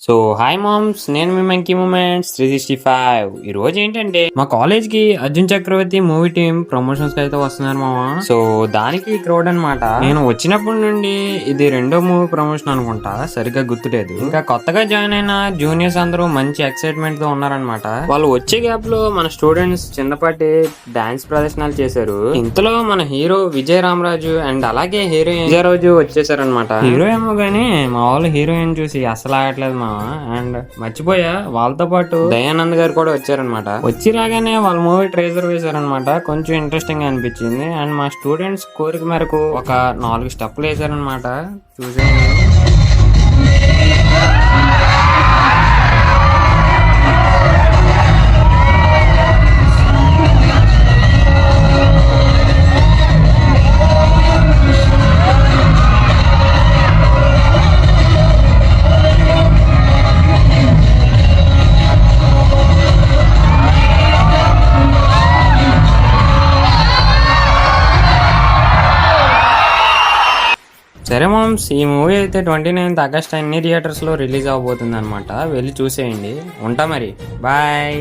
So hi moms, నేను మీ monkey moments 365. ఈ రోజు ఏంటంటే మా కాలేజ్ కి అర్జున్ చక్రవర్తి మూవీ టీం ప్రమోషన్స్ కి అయితే వస్తున్నారు మామ. సో దానికి క్రౌడ్ అనమాట. నేను వచ్చినప్పటి నుండి ఇది రెండో మూవీ ప్రమోషన్ అనుకుంటా, సరిగ్గా గుర్తులేదు. ఇంకా కొత్తగా జాయిన్ అయిన జూనియర్స్ అందరూ మంచి ఎక్సైట్మెంట్ తో ఉన్నారనమాట. వాళ్ళు వచ్చే గ్యాప్ లో మన స్టూడెంట్స్ చిన్నపాటి డాన్స్ ప్రదర్శనలు చేశారు. ఇంతలో మన హీరో విజయ్ రామరాజు అండ్ అలాగే హీరోయిన్ విజయరాజు వచ్చేసారనమాట. హీరో ఏమో గానీ మా వాళ్ళు హీరోయిన్ చూసి అసలు ఆగట్లేదు మా. అండ్ మర్చిపోయా, వాళ్ళతో పాటు దయానంద్ గారు కూడా వచ్చారనమాట. వచ్చి రాగానే వాళ్ళ మూవీ ట్రేజర్ వేశారనమాట. కొంచెం ఇంట్రెస్టింగ్ గా అనిపించింది. అండ్ మా స్టూడెంట్స్ కోరిక మేరకు ఒక 4 స్టెప్పులు వేశారనమాట. చూసేయండి. సరే మామ్స్, ఈ మూవీ అయితే 29th ఆగస్ట్ అన్ని థియేటర్స్ లో రిలీజ్ అవబోతుంది అనమాట. వెళ్ళి చూసేయండి. ఉంటా మరి, బాయ్.